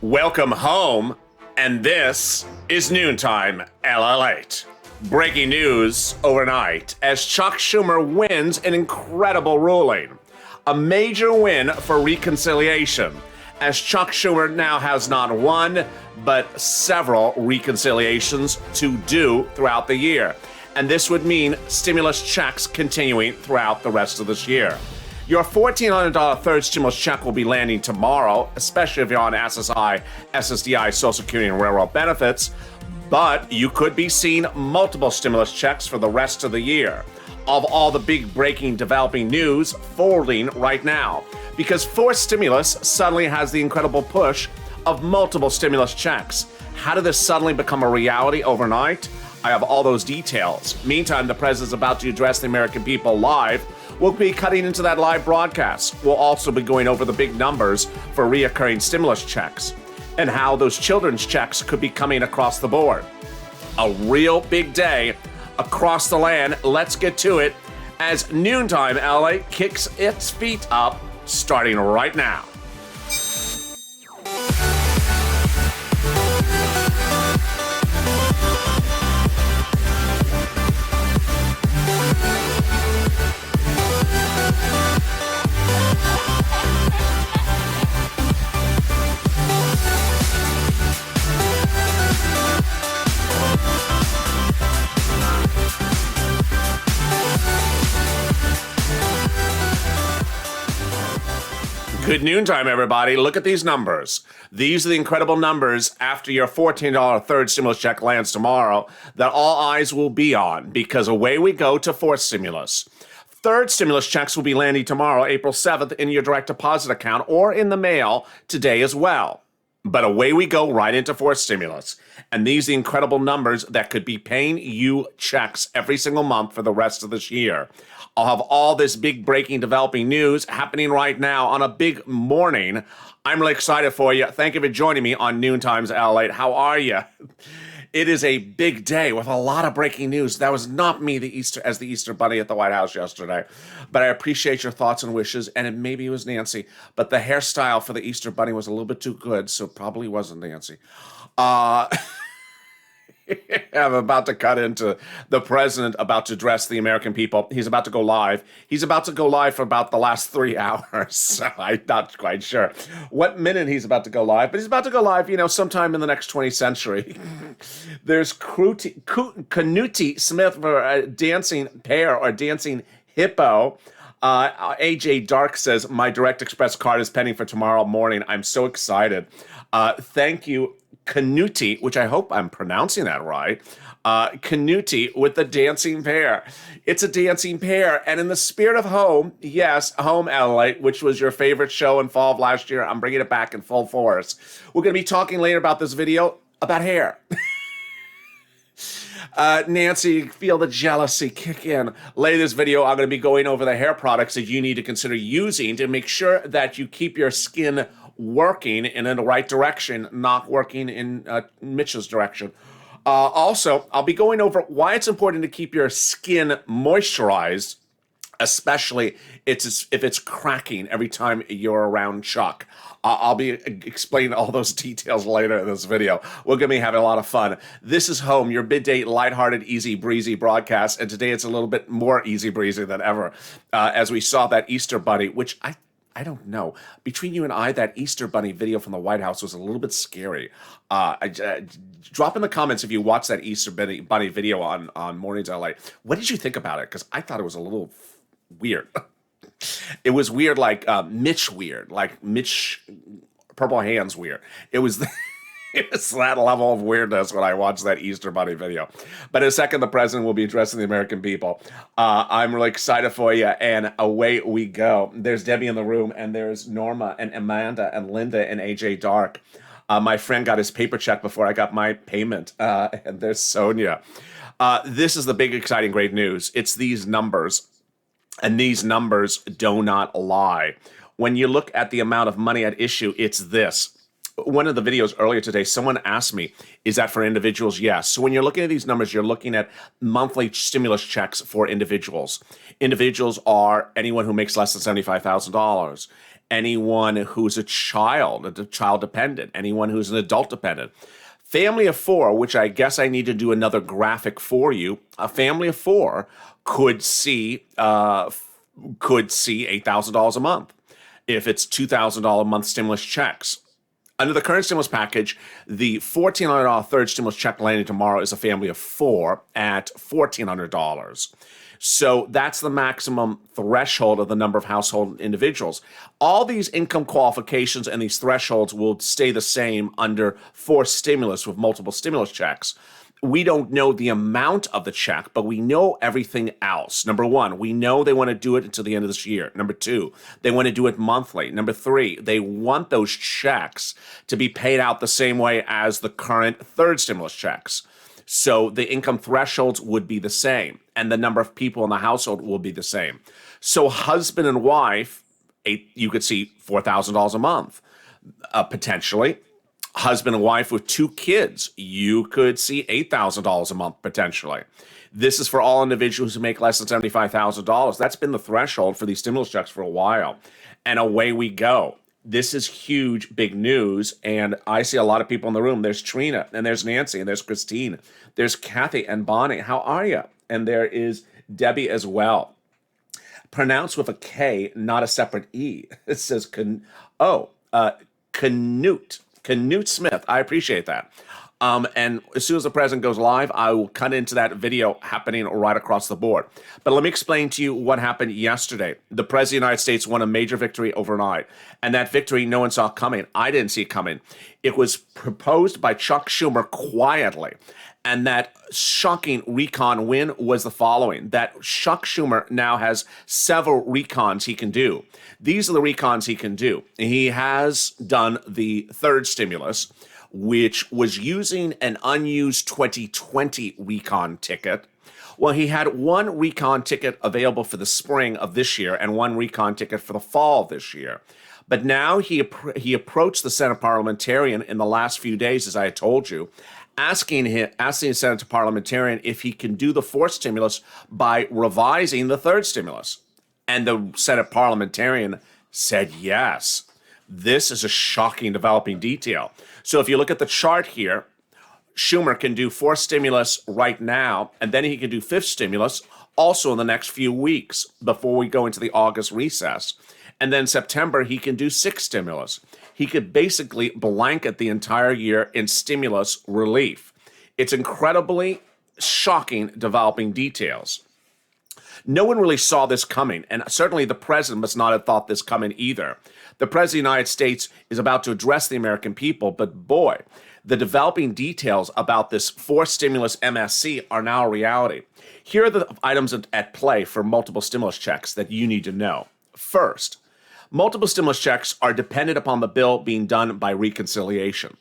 Welcome home, and this is Noontime LALATE. Breaking news overnight as Chuck Schumer wins an incredible ruling. A major win for reconciliation, as Chuck Schumer now has not one, but several reconciliations to do throughout the year. And this would mean stimulus checks continuing throughout the rest of this year. Your $1,400 third stimulus check will be landing tomorrow, especially if you're on SSI, SSDI, Social Security, and Railroad benefits. But you could be seeing multiple stimulus checks for the rest of the year. Of all the big breaking developing news folding right now, because forced stimulus suddenly has the incredible push of multiple stimulus checks. How did this suddenly become a reality overnight? I have all those details. Meantime, the president's about to address the American people live. We'll be cutting into that live broadcast. We'll also be going over the big numbers for reoccurring stimulus checks and how those children's checks could be coming across the board. A real big day across the land. Let's get to it as Noontime LA kicks its feet up, starting right now. Good noontime, everybody. Look at these numbers. These are the incredible numbers after your $14 third stimulus check lands tomorrow that all eyes will be on, because away we go to fourth stimulus. Third stimulus checks will be landing tomorrow, April 7th, in your direct deposit account or in the mail today as well. But away we go right into fourth stimulus. And these are the incredible numbers that could be paying you checks every single month for the rest of this year. I'll have all this big breaking developing news happening right now on a big morning. I'm really excited for you. Thank you for joining me on Noontime's LALATE. How are you? It is a big day with a lot of breaking news. That was not me as the Easter Bunny at the White House yesterday. But I appreciate your thoughts and wishes, and maybe it was Nancy. But the hairstyle for the Easter Bunny was a little bit too good, so it probably wasn't Nancy. I'm about to cut into the president about to address the American people. He's about to go live. He's about to go live for about the last 3 hours. So I'm not quite sure what minute he's about to go live, but he's about to go live, sometime in the next 20th century. There's Canuti Smith for a dancing pear or dancing hippo. AJ Dark says, my Direct Express card is pending for tomorrow morning. I'm so excited. Thank you, Canuti, which I hope I'm pronouncing that right. Canuti with the dancing pear. It's a dancing pear. And in the spirit of home, yes, Home LA, which was your favorite show in fall of last year, I'm bringing it back in full force. We're going to be talking later about this video about hair. Nancy, feel the jealousy kick in. Later this video, I'm going to be going over the hair products that you need to consider using to make sure that you keep your skin working in the right direction, not working in Mitch's direction. Also, I'll be going over why it's important to keep your skin moisturized, especially if it's cracking every time you're around Chuck. I'll be explaining all those details later in this video. We're going to be having a lot of fun. This is Home, your midday, lighthearted, easy breezy broadcast, and today it's a little bit more easy breezy than ever, as we saw that Easter Bunny, which I don't know. Between you and I, that Easter Bunny video from the White House was a little bit scary. Drop in the comments if you watched that Easter Bunny video on Mornings LA. What did you think about it? Because I thought it was a little weird. It was weird, like Mitch weird, like Mitch Purple Hands weird. It was it's that level of weirdness when I watched that Easter Bunny video. But in a second, the president will be addressing the American people. I'm really excited for you, and away we go. There's Debbie in the room, and there's Norma and Amanda and Linda and AJ Dark. My friend got his paper check before I got my payment, and there's Sonia. This is the big, exciting, great news. It's these numbers, and these numbers do not lie. When you look at the amount of money at issue, it's this. one of the videos earlier today, someone asked me, is that for individuals? Yes. So when you're looking at these numbers, you're looking at monthly stimulus checks for individuals. Individuals are anyone who makes less than $75,000, anyone who's a child dependent, anyone who's an adult dependent. Family of four, which I guess I need to do another graphic for you. A family of four could see $8,000 a month if it's $2,000 a month stimulus checks. Under the current stimulus package, the $1,400 third stimulus check landing tomorrow is a family of four at $1,400. So that's the maximum threshold of the number of household individuals. All these income qualifications and these thresholds will stay the same under forced stimulus with multiple stimulus checks. We don't know the amount of the check, but we know everything else. Number one, we know they want to do it until the end of this year. Number two, they want to do it monthly. Number three, they want those checks to be paid out the same way as the current third stimulus checks. So the income thresholds would be the same, and the number of people in the household will be the same. So husband and wife, you could see $4,000 a month, potentially. Husband and wife with two kids, you could see $8,000 a month potentially. This is for all individuals who make less than $75,000. That's been the threshold for these stimulus checks for a while. And away we go. This is huge, big news. And I see a lot of people in the room. There's Trina, and there's Nancy, and there's Christine. There's Kathy and Bonnie. How are you? And there is Debbie as well. Pronounced with a K, not a separate E. It says, Canute Smith. I appreciate that. And as soon as the president goes live, I will cut into that video happening right across the board. But let me explain to you what happened yesterday. The president of the United States won a major victory overnight. And that victory no one saw coming. I didn't see it coming. It was proposed by Chuck Schumer quietly. And that shocking recon win was the following, that Chuck Schumer now has several recons he can do. These are the recons he can do. He has done the third stimulus, which was using an unused 2020 recon ticket. Well, he had one recon ticket available for the spring of this year and one recon ticket for the fall of this year. But now he approached the Senate parliamentarian in the last few days, as I had told you, asking the Senate parliamentarian if he can do the fourth stimulus by revising the third stimulus. And the Senate parliamentarian said yes. This is a shocking developing detail. So if you look at the chart here, Schumer can do fourth stimulus right now, and then he can do fifth stimulus also in the next few weeks before we go into the August recess. And then September, he can do sixth stimulus. He could basically blanket the entire year in stimulus relief. It's incredibly shocking developing details. No one really saw this coming, and certainly the president must not have thought this coming either. The president of the United States is about to address the American people, but boy, the developing details about this fourth stimulus MSC are now a reality. Here are the items at play for multiple stimulus checks that you need to know. First, multiple stimulus checks are dependent upon the bill being done by reconciliation.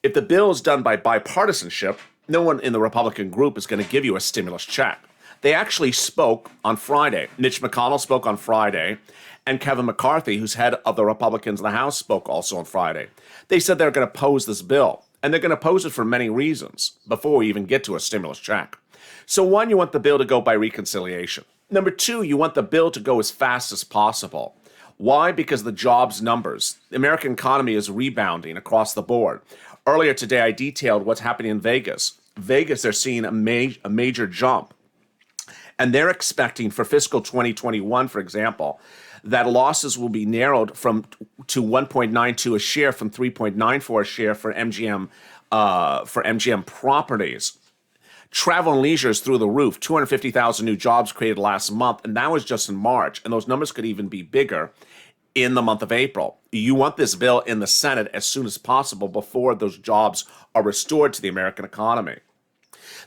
If the bill is done by bipartisanship, no one in the Republican group is going to give you a stimulus check. They actually spoke on Friday. Mitch McConnell spoke on Friday, and Kevin McCarthy, who's head of the Republicans in the House, spoke also on Friday. They said they're going to oppose this bill, and they're going to oppose it for many reasons before we even get to a stimulus check. So one, you want the bill to go by reconciliation. Number two, you want the bill to go as fast as possible. Why? Because the jobs numbers. The American economy is rebounding across the board. Earlier today, I detailed what's happening in Vegas. Vegas, they're seeing a major jump. And they're expecting for fiscal 2021, for example, that losses will be narrowed to 1.92 a share from 3.94 a share for MGM properties. Travel and leisure is through the roof. 250,000 new jobs created last month, and that was just in March. And those numbers could even be bigger in the month of April. You want this bill in the Senate as soon as possible before those jobs are restored to the American economy.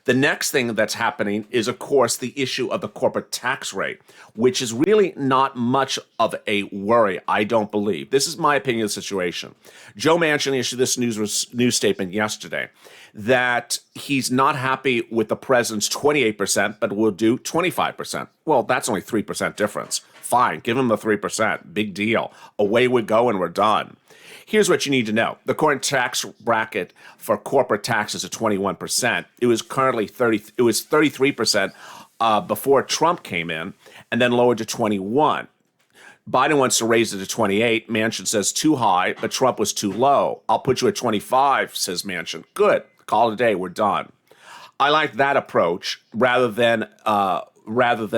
The next thing that's happening is, of course, the issue of the corporate tax rate, which is really not much of a worry, I don't believe. This is my opinion of the situation. Joe Manchin issued this news statement yesterday that he's not happy with the president's 28%, but will do 25%. Well, that's only 3% difference. Fine, give them the 3%. Big deal. Away we go and we're done. Here's what you need to know. The current tax bracket for corporate taxes is 21%. It was currently 33% before Trump came in, and then lowered to 21. Biden wants to raise it to 28. Manchin says too high, but Trump was too low. I'll put you at 25, says Manchin. Good. Call it a day. We're done. I like that approach rather than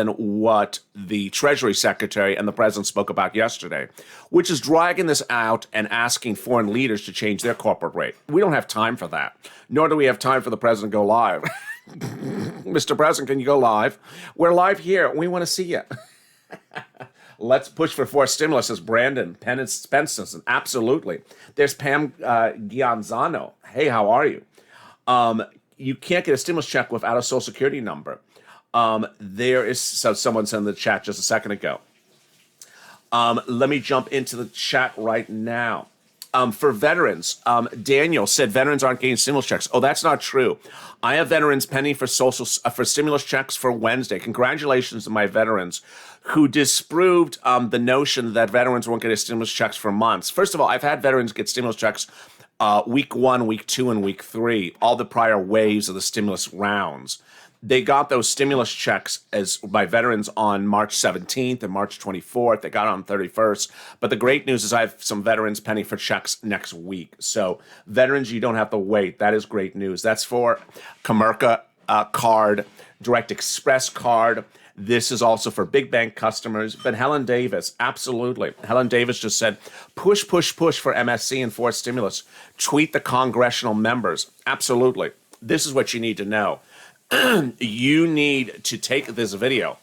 what the Treasury Secretary and the President spoke about yesterday, which is dragging this out and asking foreign leaders to change their corporate rate. We don't have time for that, nor do we have time for the President to go live. Mr. President, can you go live? We're live here. We want to see you. Let's push for forced stimulus, says Brandon Spencer. Absolutely. There's Pam Gianzano. Hey, how are you? You can't get a stimulus check without a Social Security number. There is someone sent in the chat just a second ago. Let me jump into the chat right now. For veterans, Daniel said veterans aren't getting stimulus checks. Oh, that's not true. I have veterans pending for for stimulus checks for Wednesday. Congratulations to my veterans who disproved the notion that veterans won't get stimulus checks for months. First of all, I've had veterans get stimulus checks week 1, week 2, and week 3, all the prior waves of the stimulus rounds. They got those stimulus checks by veterans on March 17th and March 24th. They got it on 31st. But the great news is I have some veterans pending for checks next week. So veterans, you don't have to wait. That is great news. That's for Comerica card, Direct Express card. This is also for big bank customers. But Helen Davis, absolutely. Helen Davis just said, push, push, push for MSC and forced stimulus. Tweet the congressional members. Absolutely. This is what you need to know. You need to take this video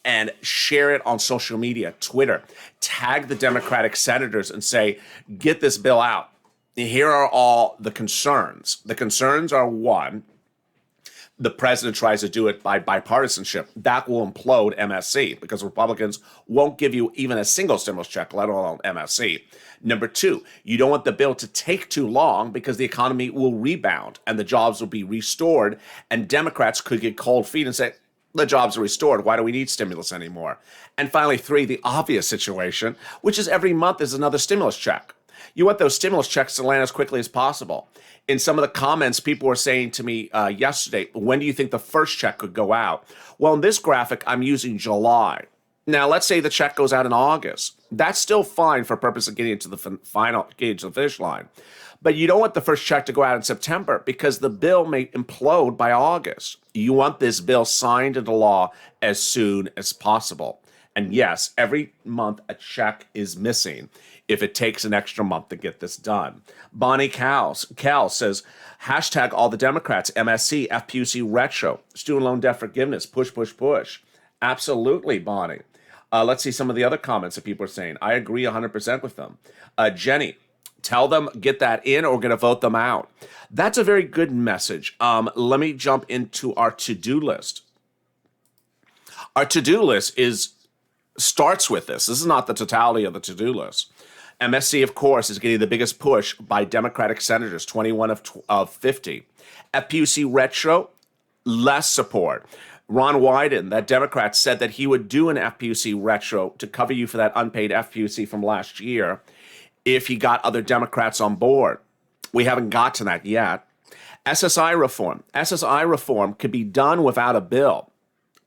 and share it on social media, Twitter, tag the Democratic senators and say, get this bill out. Here are all the concerns. The concerns are, one, the president tries to do it by bipartisanship. That will implode MSC because Republicans won't give you even a single stimulus check, let alone MSC. Number 2, you don't want the bill to take too long because the economy will rebound and the jobs will be restored, and Democrats could get cold feet and say, the jobs are restored. Why do we need stimulus anymore? And finally, 3, the obvious situation, which is every month is another stimulus check. You want those stimulus checks to land as quickly as possible. In some of the comments, people were saying to me yesterday, when do you think the first check could go out? Well, in this graphic, I'm using July. Now, let's say the check goes out in August. That's still fine for purpose of getting to the finish line. But you don't want the first check to go out in September because the bill may implode by August. You want this bill signed into law as soon as possible. And yes, every month a check is missing if it takes an extra month to get this done. Bonnie Cal says, hashtag all the Democrats, MSC, FPUC retro, student loan debt forgiveness, push, push, push. Absolutely, Bonnie. Let's see some of the other comments that people are saying. I agree 100% with them. Jenny, tell them get that in or we're going to vote them out. That's a very good message. Let me jump into our to-do list. Our to-do list starts with this. This is not the totality of the to-do list. MSC, of course, is getting the biggest push by Democratic senators, 21 of 50. FPUC retro, less support. Ron Wyden, that Democrat, said that he would do an FPUC retro to cover you for that unpaid FPUC from last year if he got other Democrats on board. We haven't got to that yet. SSI reform. SSI reform could be done without a bill.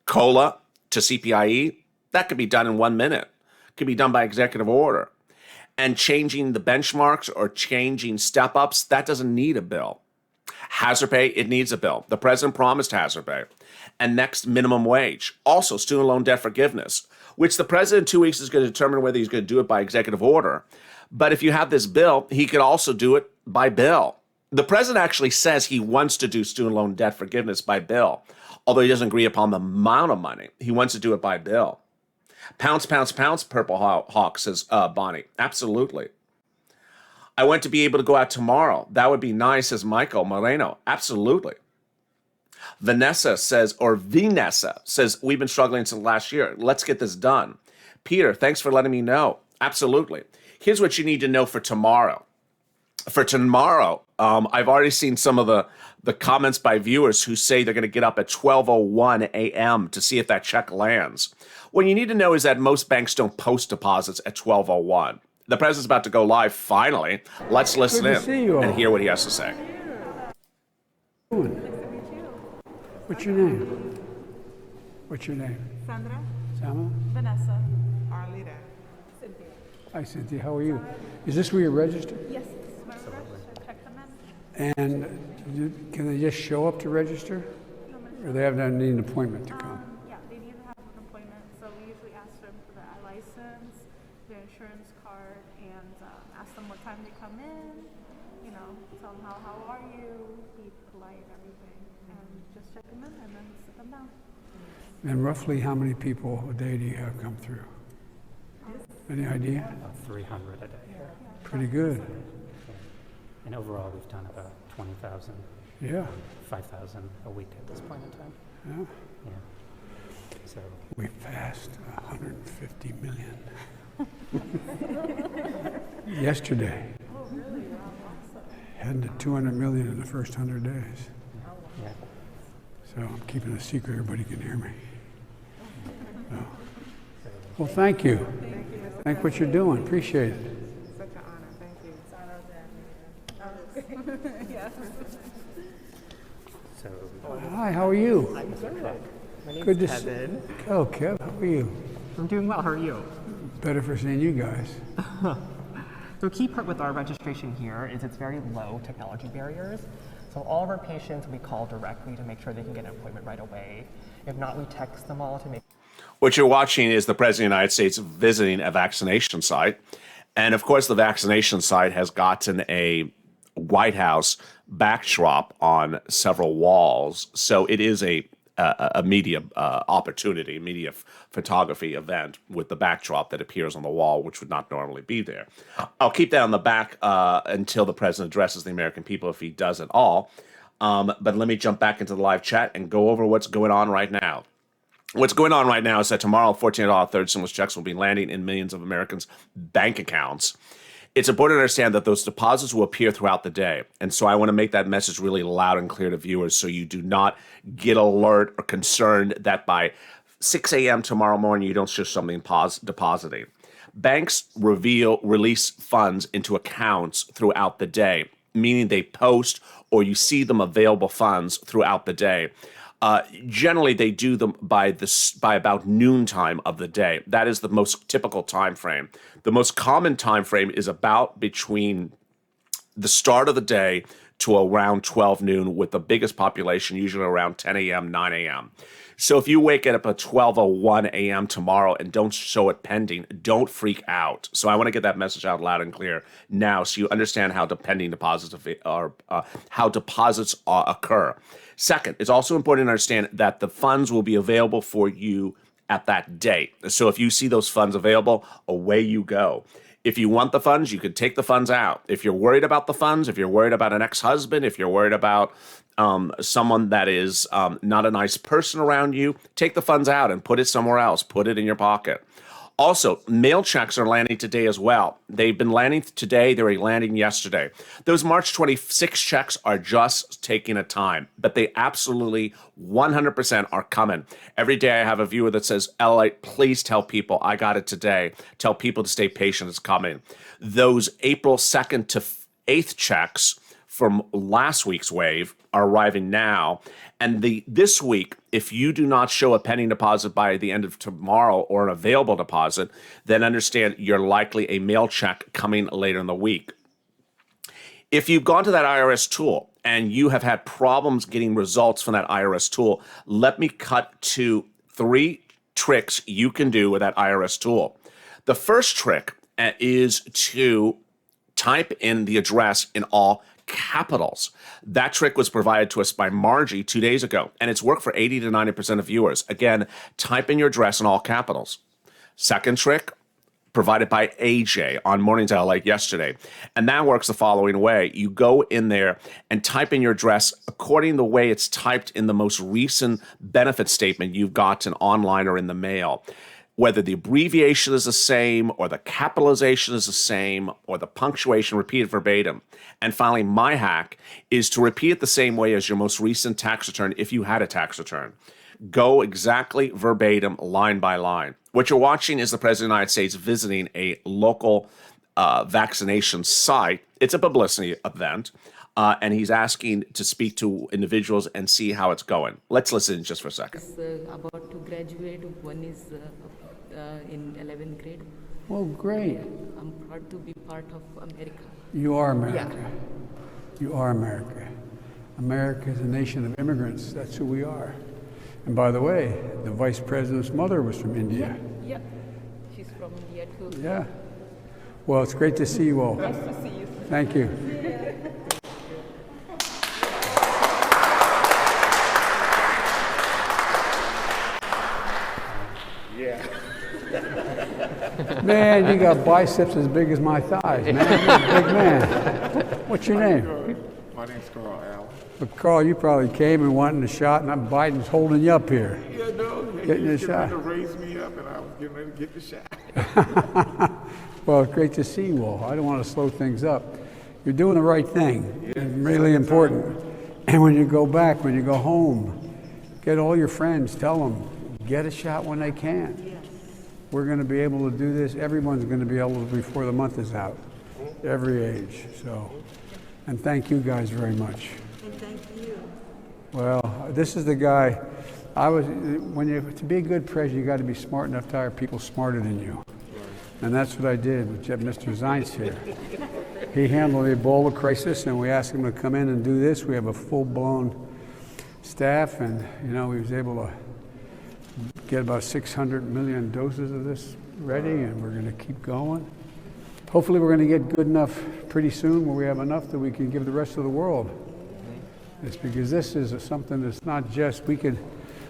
COLA to CPIE, that could be done in 1 minute. Could be done by executive order. And changing the benchmarks or changing step-ups, that doesn't need a bill. Hazard pay, it needs a bill. The president promised hazard pay. And next, minimum wage. Also, student loan debt forgiveness, which the president in 2 weeks is going to determine whether he's going to do it by executive order. But if you have this bill, he could also do it by bill. The president actually says he wants to do student loan debt forgiveness by bill, although he doesn't agree upon the amount of money. He wants to do it by bill. Pounce, pounce, pounce, Purple Hawk, says Bonnie. Absolutely. I want to be able to go out tomorrow. That would be nice, says Michael Moreno. Absolutely. Vanessa says, we've been struggling since last year. Let's get this done. Peter, thanks for letting me know. Absolutely. Here's what you need to know for tomorrow. For tomorrow, I've already seen some of the comments by viewers who say they're going to get up at 12:01 a.m. to see if that check lands. What you need to know is that most banks don't post deposits at 12:01. The president's about to go live finally. Let's listen Good to see you in and all. hear what he has to say. What's your name? What's your name? Sandra, Sama? Vanessa, Arlita, Cynthia. Hi, Cynthia. How are you? Is this where you're registered? Yes, this is my register. Check them in. And can they just show up to register? Or they have to need an appointment to come? Yeah, they need to have an appointment, so we usually ask them for their license, their insurance card, and ask them what time they come in, you know, tell them how are you, be polite and everything, and just check them in and then sit them down. And roughly how many people a day do you have come through? Any idea? About 300 a day. Pretty good. And overall, we've done about 20,000, Yeah. 5,000 a week at this point in time. Yeah. Yeah. So, We passed 150 million. Yesterday. Oh, really? Wow, awesome. Heading to 200 million in the first 100 days. yeah. So I'm keeping it a secret. Everybody can hear me. So. Well, thank you. Thank what you're doing. Appreciate it. Such an honor. Thank you. Yeah. So, Hi, how are you? I'm good. My name's Good to Kevin. Oh, Kev, how are you? I'm doing well. How are you? Better for seeing you guys. So a key part with our registration here is it's very low technology barriers. So all of our patients we call directly to make sure they can get an appointment right away. If not, we text them all to make. What you're watching is the President of the United States visiting a vaccination site. And of course, the vaccination site has gotten a White House backdrop on several walls. So it is a media opportunity, media photography event with the backdrop that appears on the wall, which would not normally be there. I'll keep that on the back until the president addresses the American people, if he does at all. But let me jump back into the live chat and go over what's going on right now. What's going on right now is that tomorrow, $14 third stimulus checks will be landing in millions of Americans' bank accounts. It's important to understand that those deposits will appear throughout the day. And so I want to make that message really loud and clear to viewers so you do not get alert or concerned that by 6 a.m. tomorrow morning you don't see something depositing. Banks release funds into accounts throughout the day, meaning they post or you see them available funds throughout the day. Generally, they do them by about noontime of the day. That is the most typical time frame. The most common time frame is about between the start of the day to around 12 noon, with the biggest population usually around 10 a.m., 9 a.m. So if you wake up at 12:01 a.m. tomorrow and don't show it pending, don't freak out. So I want to get that message out loud and clear now so you understand how pending deposits occur. Second, it's also important to understand that the funds will be available for you at that date. So if you see those funds available, away you go. If you want the funds, you can take the funds out. If you're worried about the funds, if you're worried about an ex-husband, if you're worried about someone that is not a nice person around you, take the funds out and put it somewhere else. Put it in your pocket. Also, mail checks are landing today as well. They've been landing today. They were landing yesterday. Those March 26 checks are just taking a time, but they absolutely 100% are coming. Every day I have a viewer that says, LALATE, please tell people I got it today. Tell people to stay patient. It's coming. Those April 2nd to 8th checks from last week's wave are arriving now. And this week, if you do not show a pending deposit by the end of tomorrow or an available deposit, then understand you're likely a mail check coming later in the week. If you've gone to that IRS tool and you have had problems getting results from that IRS tool, let me cut to 3 tricks you can do with that IRS tool. The first trick is to type in the address in all capitals. That trick was provided to us by Margie 2 days ago, and it's worked for 80 to 90% of viewers. Again, type in your address in all capitals. Second trick, provided by AJ on Mornings at LALATE yesterday, and that works the following way. You go in there and type in your address according to the way it's typed in the most recent benefit statement you've gotten online or in the mail. whether the abbreviation is the same or the capitalization is the same or the punctuation repeated verbatim. And finally, my hack is to repeat it the same way as your most recent tax return if you had a tax return. Go exactly verbatim, line by line. What you're watching is the President of the United States visiting a local vaccination site. It's a publicity event, and he's asking to speak to individuals and see how it's going. Let's listen just for a second. About to graduate. One is in 11th grade. Oh, great. I'm proud to be part of America. You are America. You are America. America is a nation of immigrants. That's who we are. And by the way, the vice president's mother was from India. Yeah, she's from India too. Yeah. Well, it's great to see you all. Nice to see you. Thank you. Man, you got biceps as big as my thighs, man. You're a big man. What's your name? My name's Carl Allen. But Carl, you probably came and wanted a shot, and Biden's holding you up here. Yeah, no, Getting he a was shot. getting ready to raise me up, and I was getting ready to get the shot. Well, it's great to see you all. I don't want to slow things up. You're doing the right thing. It's really important. And when you go back, when you go home, get all your friends, tell them, get a shot when they can. We're going to be able to do this. Everyone's going to be able to before the month is out, every age. So, and thank you guys very much. And thank you. Well, this is the guy. To be a good president, you got to be smart enough to hire people smarter than you. And that's what I did with Mr. Zients here. He handled the Ebola crisis, and we asked him to come in and do this. We have a full-blown staff, and he was able to get about 600 million doses of this ready, and we're going to keep going. Hopefully we're going to get good enough pretty soon where we have enough that we can give the rest of the world. It's because this is something that's not just, we can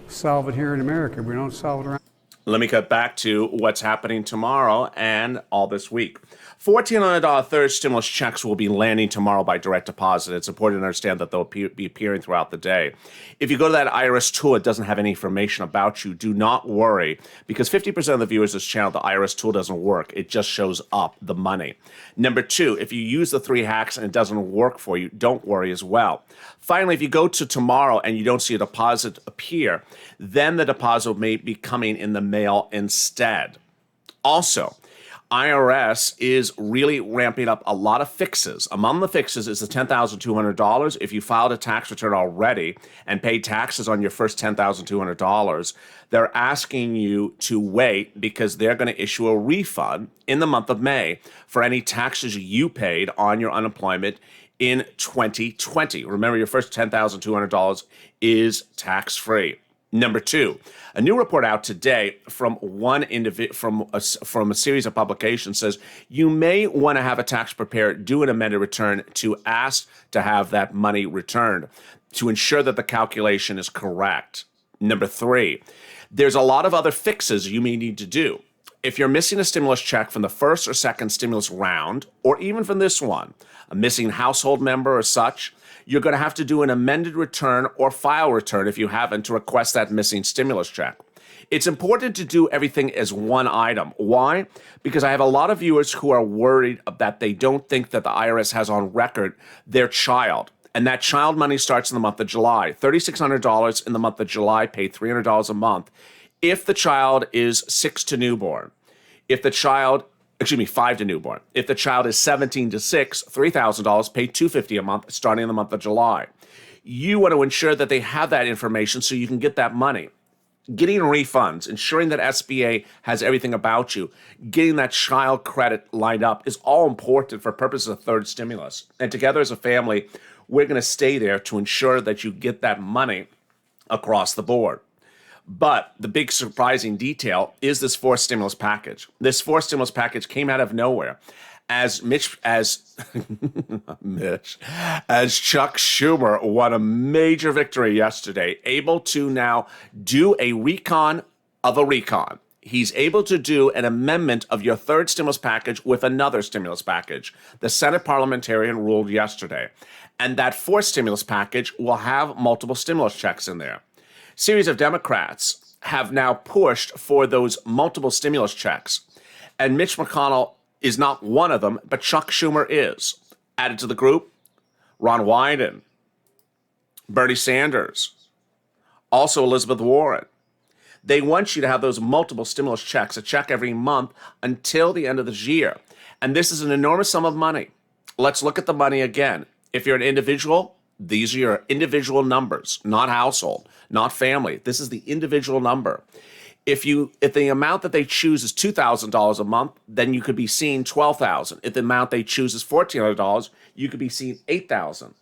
solve it here in America. We don't solve it around. Let me cut back to what's happening tomorrow and all this week. $1,400 third stimulus checks will be landing tomorrow by direct deposit. It's important to understand that they'll be appearing throughout the day. If you go to that IRS tool, it doesn't have any information about you. Do not worry, because 50% of the viewers of this channel, the IRS tool doesn't work. It just shows up the money. Number two, if you use the 3 hacks and it doesn't work for you, don't worry as well. Finally, if you go to tomorrow and you don't see a deposit appear, then the deposit may be coming in the mail instead. Also, IRS is really ramping up a lot of fixes. Among the fixes is the $10,200. If you filed a tax return already and paid taxes on your first $10,200, they're asking you to wait because they're going to issue a refund in the month of May for any taxes you paid on your unemployment in 2020. Remember, your first $10,200 is tax-free. Number two, a new report out today from from a series of publications says you may want to have a tax preparer do an amended return to ask to have that money returned to ensure that the calculation is correct. Number three, there's a lot of other fixes you may need to do. If you're missing a stimulus check from the first or second stimulus round, or even from this one, a missing household member or such, you're going to have to do an amended return or file return if you haven't to request that missing stimulus check. It's important to do everything as one item. Why? Because I have a lot of viewers who are worried that they don't think that the IRS has on record their child. And that child money starts in the month of July. $3,600 in the month of July, pay $300 a month. If the child is 6 to newborn, if the child 5 to newborn. If the child is 17 to 6, $3,000, pay $250 a month starting in the month of July. You want to ensure that they have that information so you can get that money. Getting refunds, ensuring that SBA has everything about you, getting that child credit lined up is all important for purposes of third stimulus. And together as a family, we're going to stay there to ensure that you get that money across the board. But the big surprising detail is this fourth stimulus package. This fourth stimulus package came out of nowhere as Chuck Schumer won a major victory yesterday, able to now do a recon of a recon. He's able to do an amendment of your third stimulus package with another stimulus package. The Senate parliamentarian ruled yesterday. And that fourth stimulus package will have multiple stimulus checks in there. Series of Democrats have now pushed for those multiple stimulus checks. And Mitch McConnell is not one of them, but Chuck Schumer is. Added to the group, Ron Wyden, Bernie Sanders, also Elizabeth Warren. They want you to have those multiple stimulus checks, a check every month until the end of this year. And this is an enormous sum of money. Let's look at the money again. If you're an individual, these are your individual numbers, not household, not family. This is the individual number. If the amount that they choose is $2,000 a month, then you could be seeing $12,000. If the amount they choose is $1,400, you could be seeing $8,000.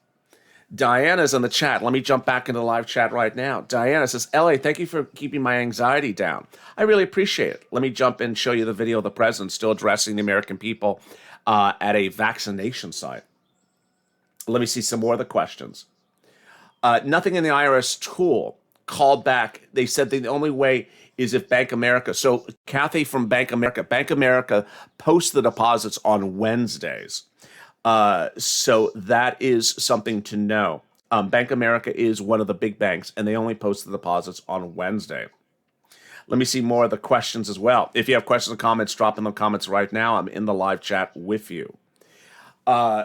Diana's in the chat. Let me jump back into the live chat right now. Diana says, LA, thank you for keeping my anxiety down. I really appreciate it. Let me jump in and show you the video of the president still addressing the American people at a vaccination site. Let me see some more of the questions. Nothing in the IRS tool called back. They said the only way is if Bank America. So Kathy from Bank America posts the deposits on Wednesdays. So that is something to know. Bank America is one of the big banks, and they only post the deposits on Wednesday. Let me see more of the questions as well. If you have questions or comments, drop in the comments right now. I'm in the live chat with you.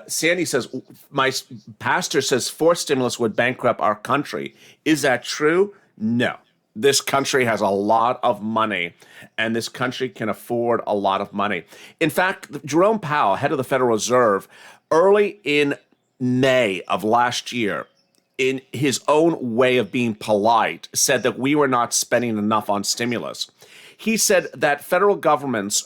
Sandy says, my pastor says forced stimulus would bankrupt our country. Is that true? No. This country has a lot of money, and this country can afford a lot of money. In fact, Jerome Powell, head of the Federal Reserve, early in May of last year, in his own way of being polite, said that we were not spending enough on stimulus. He said that federal governments,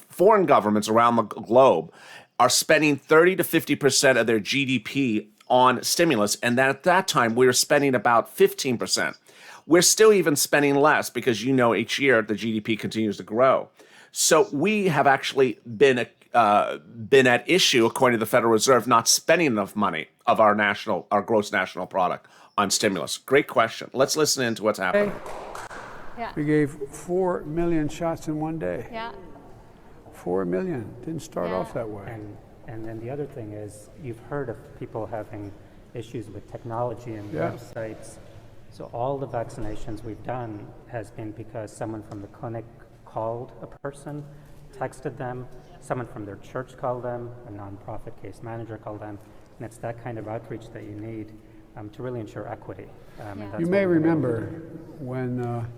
foreign governments around the globe, are spending 30 to 50% of their GDP on stimulus, and that at that time we were spending about 15%. We're still even spending less because, each year the GDP continues to grow. So we have actually been at issue, according to the Federal Reserve, not spending enough money of our gross national product on stimulus. Great question. Let's listen into what's happening. Yeah. We gave 4 million shots in one day. Yeah. 4 million. Didn't start off that way. And then the other thing is, you've heard of people having issues with technology and websites. So all the vaccinations we've done has been because someone from the clinic called a person, texted them, someone from their church called them, a nonprofit case manager called them, and it's that kind of outreach that you need to really ensure equity. And that's you may remember when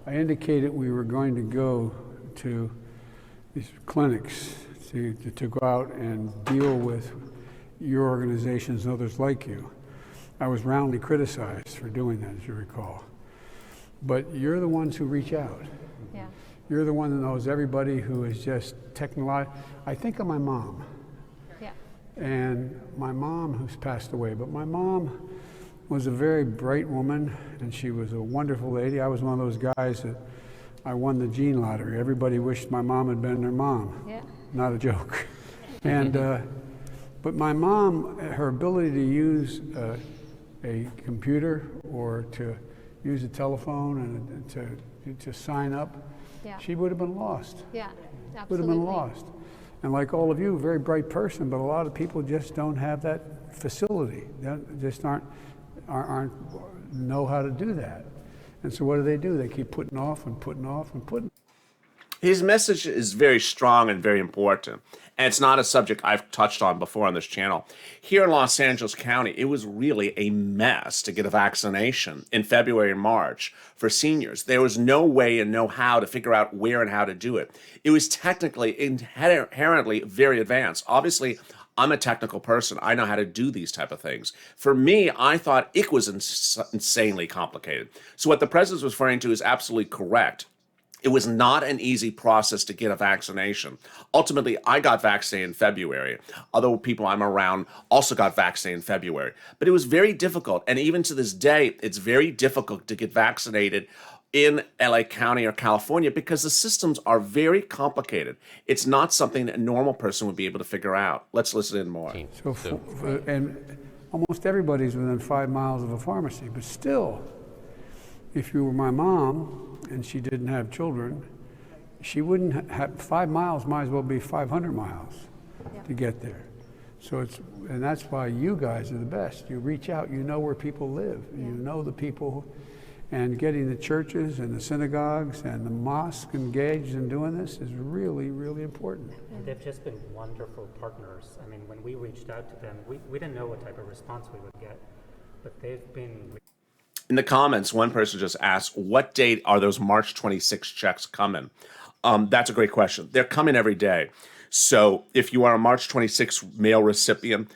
I indicated we were going to go to these clinics to go out and deal with your organizations and others like you. I was roundly criticized for doing that, as you recall. But you're the ones who reach out. Yeah. You're the one that knows everybody who is just technological. I think of my mom. Yeah. And my mom, who's passed away, but my mom was a very bright woman, and she was a wonderful lady. I was one of those guys that I won the gene lottery. Everybody wished my mom had been their mom. Yeah. Not a joke. And but my mom, her ability to use a computer or to use a telephone and to sign up, she would have been lost. Yeah, absolutely. Would have been lost. And like all of you, very bright person, but a lot of people just don't have that facility. They just aren't know how to do that. And so what do? They keep putting off and putting off and putting. His message is very strong and very important. And it's not a subject I've touched on before on this channel. Here in Los Angeles County, it was really a mess to get a vaccination in February and March for seniors. There was no way and no how to figure out where and how to do it. It was technically, inherently very advanced. Obviously, I'm a technical person. I know how to do these type of things. For me, I thought it was insanely complicated. So what the president was referring to is absolutely correct. It was not an easy process to get a vaccination. Ultimately, I got vaccinated in February. Other people I'm around also got vaccinated in February. But it was very difficult. And even to this day, it's very difficult to get vaccinated in LA County or California because the systems are very complicated. It's not something a normal person would be able to figure out. Let's listen in more. And almost everybody's within 5 miles of a pharmacy, but still, if you were my mom and she didn't have children, she wouldn't have 5 miles, might as well be 500 miles to get there. So and that's why you guys are the best. You reach out, you know where people live, you know the people, And getting the churches and the synagogues and the mosques engaged in doing this is really, really important. And they've just been wonderful partners. I mean, when we reached out to them, we didn't know what type of response we would get, but they've been... In the comments, one person just asked, what date are those March 26 checks coming? That's a great question. They're coming every day. So if you are a March 26 mail recipient,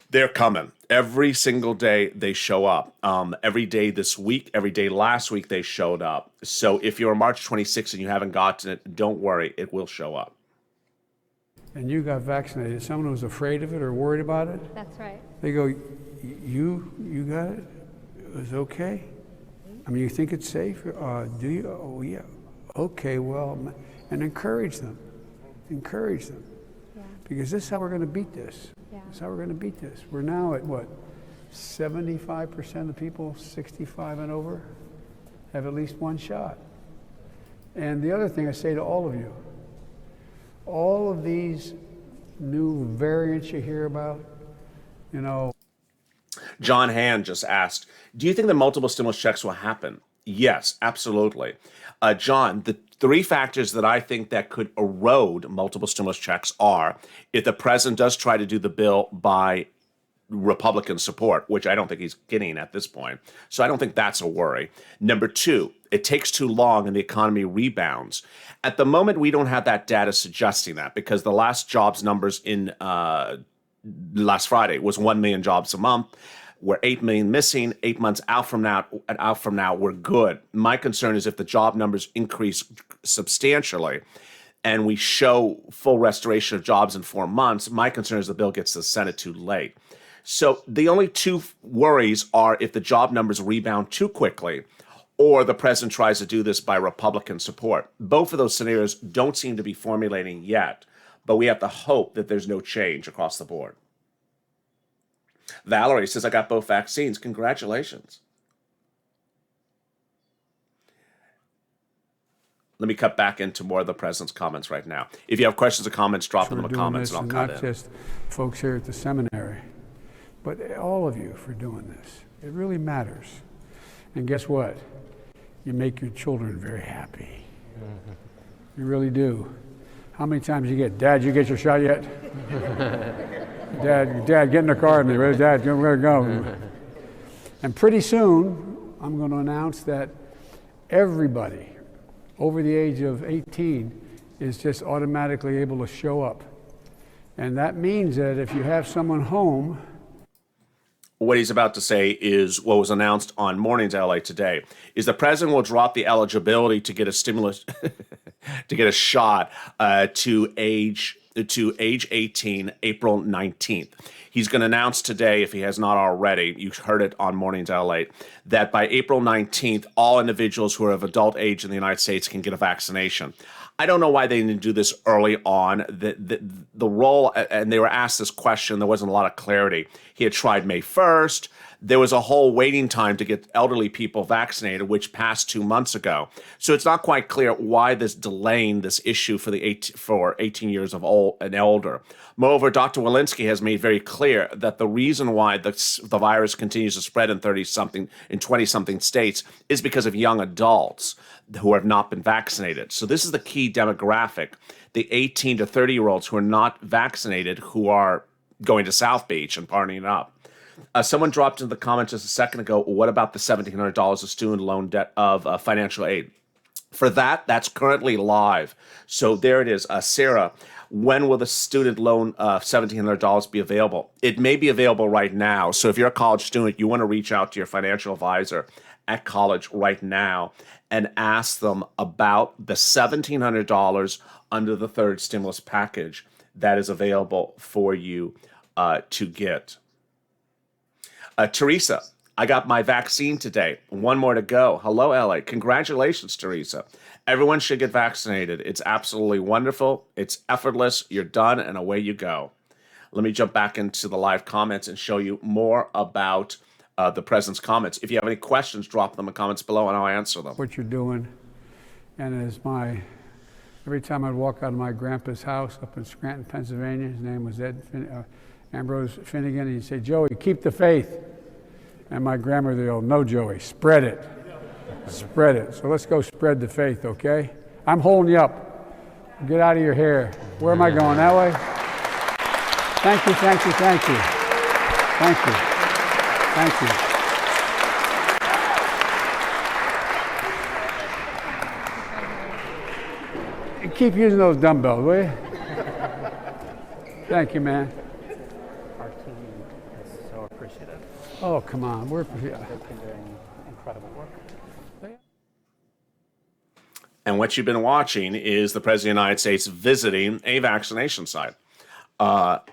they're coming. Every single day they show up. Every day this week, every day last week they showed up. So if you're a March 26 and you haven't gotten it, don't worry, it will show up. And you got vaccinated. Someone who's afraid of it or worried about it, That's right. they go, you got it? It was okay? I mean, you think it's safe? Do you? Oh, yeah. Okay, well, and encourage them. Encourage them. Yeah. Because this is how we're going to beat this. Yeah. This is how we're going to beat this. We're now at what? 75% of people 65 and over have at least one shot. And the other thing I say to all of you, all of these new variants you hear about, you know. John Hand just asked, do you think the multiple stimulus checks will happen? Yes, absolutely. John, the three factors that I think that could erode multiple stimulus checks are if the president does try to do the bill by Republican support, which I don't think he's getting at this point. So I don't think that's a worry. Number two, it takes too long and the economy rebounds. At the moment, we don't have that data suggesting that because the last jobs numbers in last Friday was 1 million jobs a month. We're 8 million missing. 8 months out from now, we're good. My concern is if the job numbers increase substantially and we show full restoration of jobs in 4 months, my concern is the bill gets to the Senate too late. So the only two worries are if the job numbers rebound too quickly or the president tries to do this by Republican support. Both of those scenarios don't seem to be formulating yet, but we have to hope that there's no change across the board. Valerie says, I got both vaccines. Congratulations. Let me cut back into more of the president's comments right now. If you have questions or comments, drop them in the comments and I'll cut in. Not just folks here at the seminary, but all of you for doing this. It really matters. And guess what? You make your children very happy. You really do. How many times you get, Dad, you get your shot yet? Dad, get in the car with me. Where's Dad? We're going to go. And pretty soon, I'm going to announce that everybody over the age of 18 is just automatically able to show up. And that means that if you have someone home. What he's about to say is what was announced on Mornings LA today, is the president will drop the eligibility to get a stimulus, to get a shot to age 18, April 19th. He's going to announce today, if he has not already, you heard it on Mornings LA, that by April 19th, all individuals who are of adult age in the United States can get a vaccination. I don't know why they didn't do this early on. The role, and they were asked this question, there wasn't a lot of clarity. He had tried May 1st. There was a whole waiting time to get elderly people vaccinated, which passed 2 months ago. So it's not quite clear why this delaying this issue for 18 years of old and older. Moreover, Dr. Walensky has made very clear that the reason why the virus continues to spread in 20-something states is because of young adults who have not been vaccinated. So this is the key demographic, the 18 to 30-year-olds who are not vaccinated, who are going to South Beach and partying up. Someone dropped into the comments just a second ago, what about the $1,700 of student loan debt of financial aid? For that, that's currently live. So there it is. Sarah, when will the student loan $1,700 be available? It may be available right now. So if you're a college student, you want to reach out to your financial advisor at college right now and ask them about the $1,700 under the third stimulus package that is available for you to get. Teresa, I got my vaccine today. One more to go. Hello, LA. Congratulations, Teresa. Everyone should get vaccinated. It's absolutely wonderful. It's effortless. You're done, and away you go. Let me jump back into the live comments and show you more about the president's comments. If you have any questions, drop them in the comments below, and I'll answer them. What you're doing, and every time I'd walk out of my grandpa's house up in Scranton, Pennsylvania, his name was Ambrose Finnegan, and he'd say, Joey, keep the faith. And my grandmother would go, no, Joey, spread it. Spread it. So let's go spread the faith, okay? I'm holding you up. Get out of your hair. Where am I going? That way? Thank you, thank you, thank you. Thank you. Thank you. And keep using those dumbbells, will you? Thank you, man. Our team is so appreciative. Oh, come on. We're They've been doing incredible work. And what you've been watching is the President of the United States visiting a vaccination site.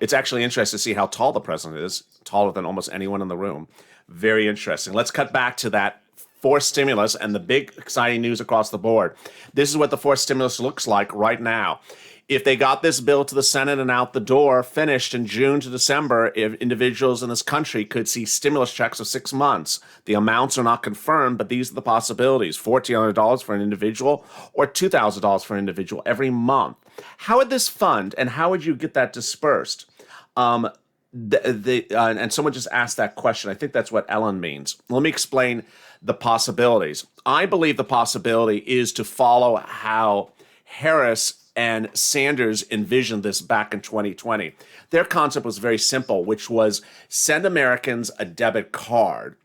It's actually interesting to see how tall the president is, taller than almost anyone in the room. Very interesting. Let's cut back to that forced stimulus and the big exciting news across the board. This is what the forced stimulus looks like right now. If they got this bill to the Senate and out the door, finished in June to December, if individuals in this country could see stimulus checks of 6 months. The amounts are not confirmed, but these are the possibilities. $1,400 for an individual or $2,000 for an individual every month. How would this fund and how would you get that dispersed? And someone just asked that question. I think that's what Ellen means. Let me explain the possibilities. I believe the possibility is to follow how Harris and Sanders envisioned this back in 2020. Their concept was very simple, which was send Americans a debit card,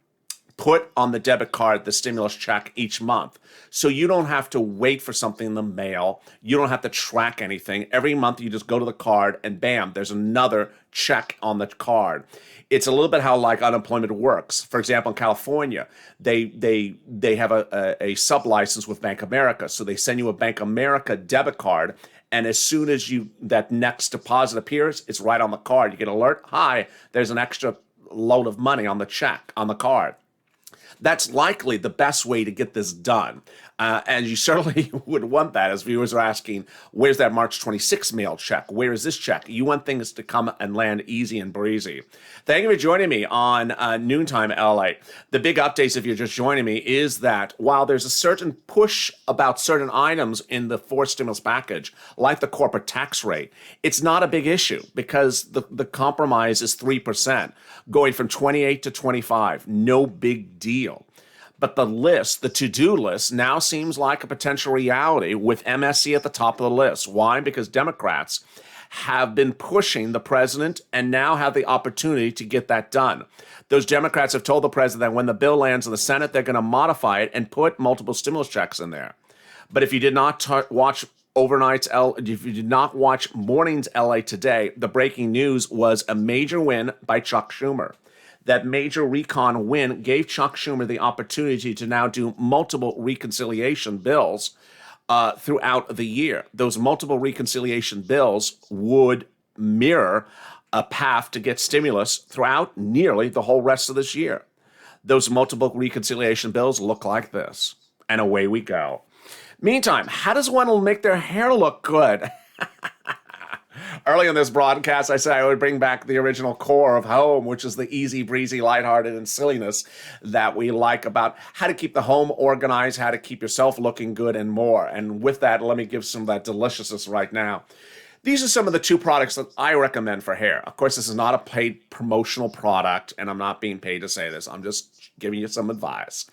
put on the debit card the stimulus check each month. So you don't have to wait for something in the mail. You don't have to track anything. Every month you just go to the card and bam, there's another check on the card. It's a little bit how like unemployment works. For example, in California, they have a sub-license with Bank America. So they send you a Bank America debit card. And as soon as that next deposit appears, it's right on the card. You get an alert, hi, there's an extra load of money on the check, on the card. That's likely the best way to get this done. And you certainly would want that, as viewers are asking, where's that March 26th mail check? Where is this check? You want things to come and land easy and breezy. Thank you for joining me on Noontime LA. The big updates, if you're just joining me, is that while there's a certain push about certain items in the forced stimulus package, like the corporate tax rate, it's not a big issue because the compromise is 3%, going from 28 to 25. No big deal. But the list, the to-do list, now seems like a potential reality with MSC at the top of the list. Why? Because Democrats have been pushing the president and now have the opportunity to get that done. Those Democrats have told the president that when the bill lands in the Senate, they're going to modify it and put multiple stimulus checks in there. But if you did not watch if you did not watch Mornings LA today, the breaking news was a major win by Chuck Schumer. That major recon win gave Chuck Schumer the opportunity to now do multiple reconciliation bills throughout the year. Those multiple reconciliation bills would mirror a path to get stimulus throughout nearly the whole rest of this year. Those multiple reconciliation bills look like this, and away we go. Meantime, how does one make their hair look good? Early in this broadcast, I said I would bring back the original core of home, which is the easy, breezy, lighthearted, and silliness that we like about how to keep the home organized, how to keep yourself looking good, and more. And with that, let me give some of that deliciousness right now. These are some of the 2 products that I recommend for hair. Of course, this is not a paid promotional product, and I'm not being paid to say this. I'm just giving you some advice.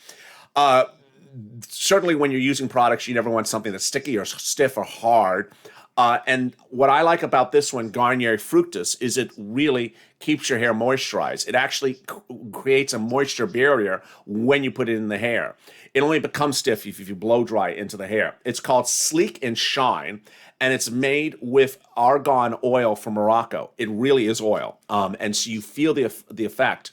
Certainly, when you're using products, you never want something that's sticky or stiff or hard. And what I like about this one, Garnier Fructis, is it really keeps your hair moisturized. It actually creates a moisture barrier when you put it in the hair. It only becomes stiff if you blow dry into the hair. It's called Sleek and Shine, and it's made with argan oil from Morocco. It really is oil, and so you feel the effect.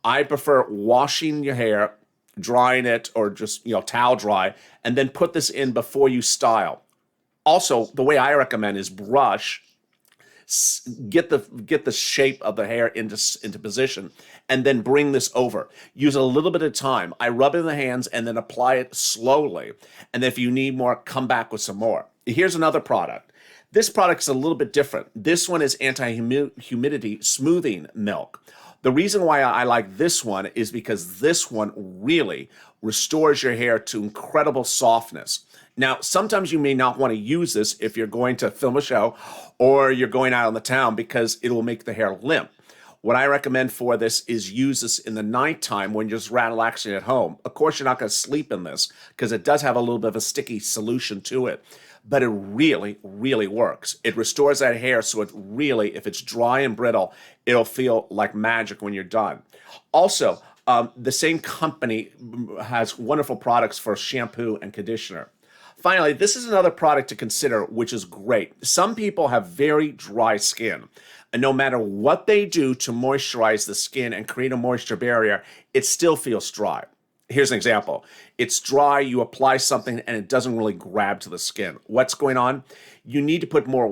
I prefer washing your hair, drying it, or just towel dry, and then put this in before you style. Also, the way I recommend is brush, get the shape of the hair into position, and then bring this over. Use a little bit of time. I rub it in the hands and then apply it slowly. And if you need more, come back with some more. Here's another product. This product is a little bit different. This one is anti-humidity smoothing milk. The reason why I like this one is because this one really restores your hair to incredible softness. Now, sometimes you may not want to use this if you're going to film a show or you're going out on the town because it will make the hair limp. What I recommend for this is use this in the nighttime when you're just relaxing at home. Of course, you're not going to sleep in this because it does have a little bit of a sticky solution to it, but it really, really works. It restores that hair so it really, if it's dry and brittle, it'll feel like magic when you're done. Also, the same company has wonderful products for shampoo and conditioner. Finally, this is another product to consider, which is great. Some people have very dry skin, and no matter what they do to moisturize the skin and create a moisture barrier, it still feels dry. Here's an example. It's dry, you apply something, and it doesn't really grab to the skin. What's going on? You need to put more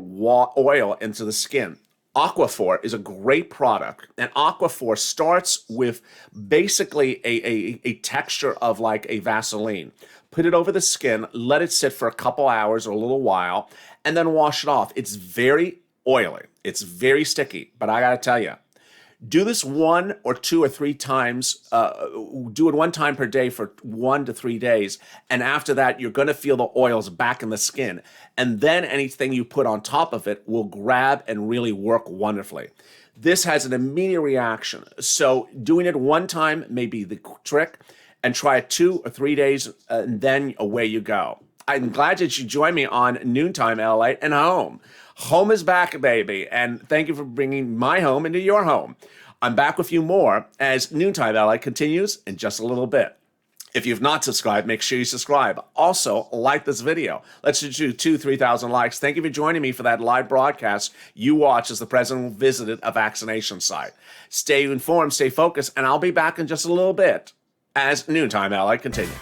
oil into the skin. Aquaphor is a great product, and Aquaphor starts with basically a texture of like a Vaseline. Put it over the skin, let it sit for a couple hours or a little while, and then wash it off. It's very oily. It's very sticky, but I gotta tell you, do this 1 or 2 or 3 times. Do it 1 time per day for 1 to 3 days. And after that, you're going to feel the oils back in the skin. And then anything you put on top of it will grab and really work wonderfully. This has an immediate reaction. So doing it 1 time may be the trick. And try it 2 or 3 days, and then away you go. I'm glad that you joined me on Noontime LA and Home. Home is back, baby, and thank you for bringing my home into your home. I'm back with you more as Noontime LA continues in just a little bit. If you've not subscribed, make sure you subscribe. Also, like this video. Let's do 2,000-3,000 likes. Thank you for joining me for that live broadcast you watch as the president visited a vaccination site. Stay informed, stay focused, and I'll be back in just a little bit as Noontime LA continues.